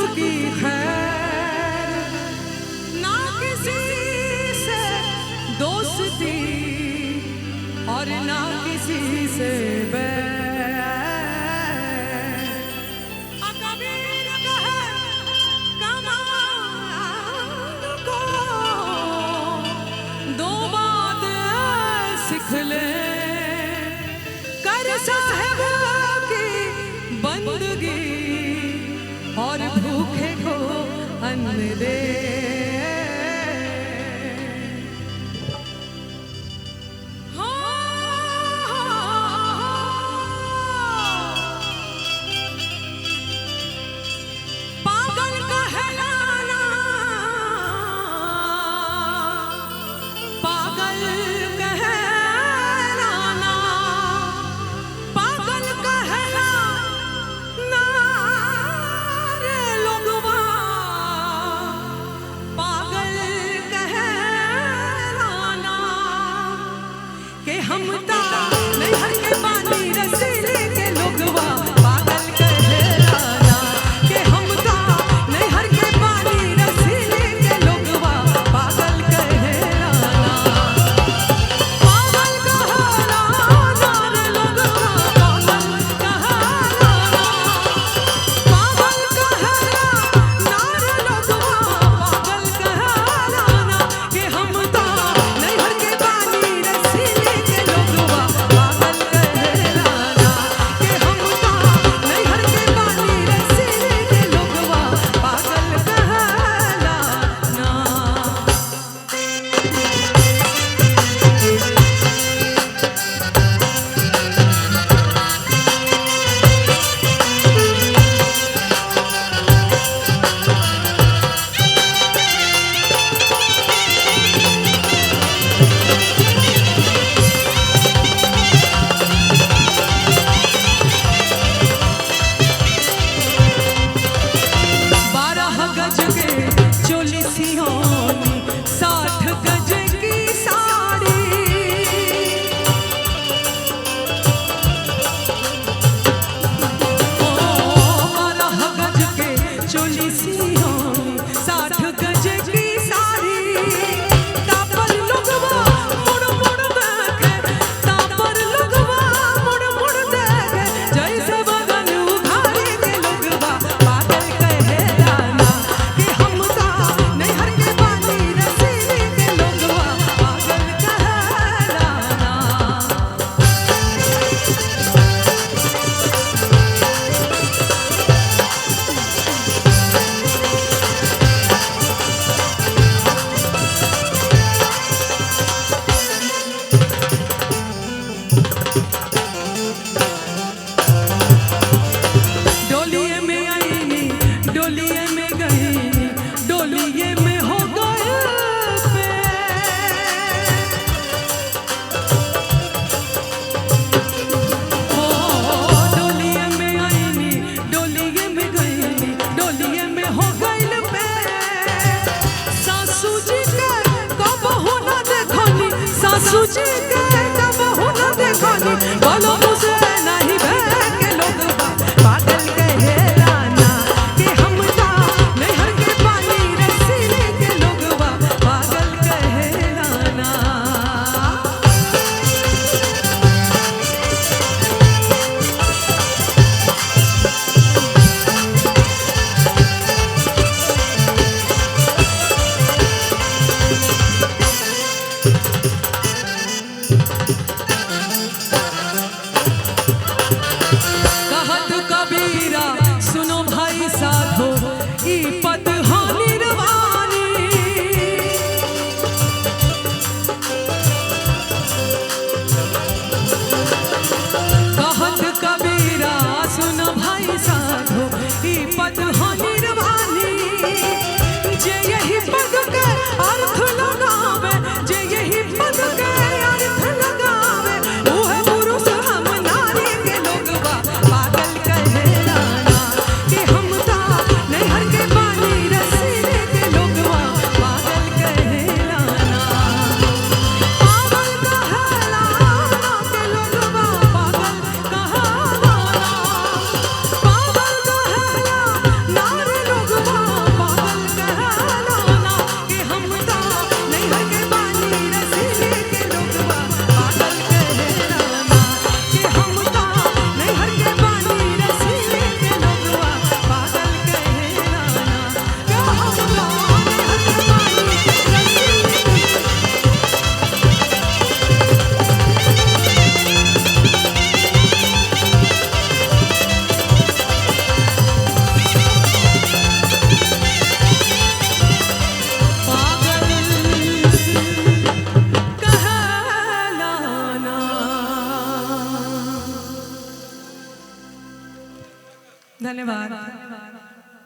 सबकी खैर, ना किसी से दोस्ती और ना किसी से बैर। कबीर कहे कमाल को दो बात सीख ले, कर साहिब की बंदगी और भूखे को अन्न दे। पागल कहलाना, पागल कहलाना, पागल कहलाना रे लोगवा, पागल कहलाना के हम ता नैहर के पानी रसीले के लोगवा, पागल कहलाना के हम ता नैहर के पानी रसीले के लोगवा, पागल कहलाना। पागल कहलाना रे लोगवा, पागल कहलाना, पागल कहलाना रे लोगवा, पागल कहलाना के हम ता नैहर के पानी रसीले के लोगवा, पागल कहलाना के हम ता नैहर के पानी रसीले के लोगवा, पागल कहलाना। बारह गज के चोली सिहोनी, 60 गज की साड़ी, ओ 12 गज के चोली सिहोनी, 60 गज की साड़ी। तापर लोगवा मुड़ मुड़ देखे, तापर लोगवा मुड़ मुड़ देखे, जैसे बदन उघारे के लोगवा, पागल कहलाना कि हम ता नैहर के पानी रसीले के लोगवा, पागल कहलाना। डोलिये में आईनी, डोलिये में गईनी, डोलिये में हो गए ओ डोलिये में आईनी, डोलिये में गईनी, डोलिये में हो गइल पे। सासू जी के कबहू न देखनी, सासू जी के कबहू न देखनी, बोलो मुझे नहीं के लोगवा, पागल कहलाना कि हम ता नैहर के पानी रसीले के लोगवा, पागल कहलाना। धन्यवाद।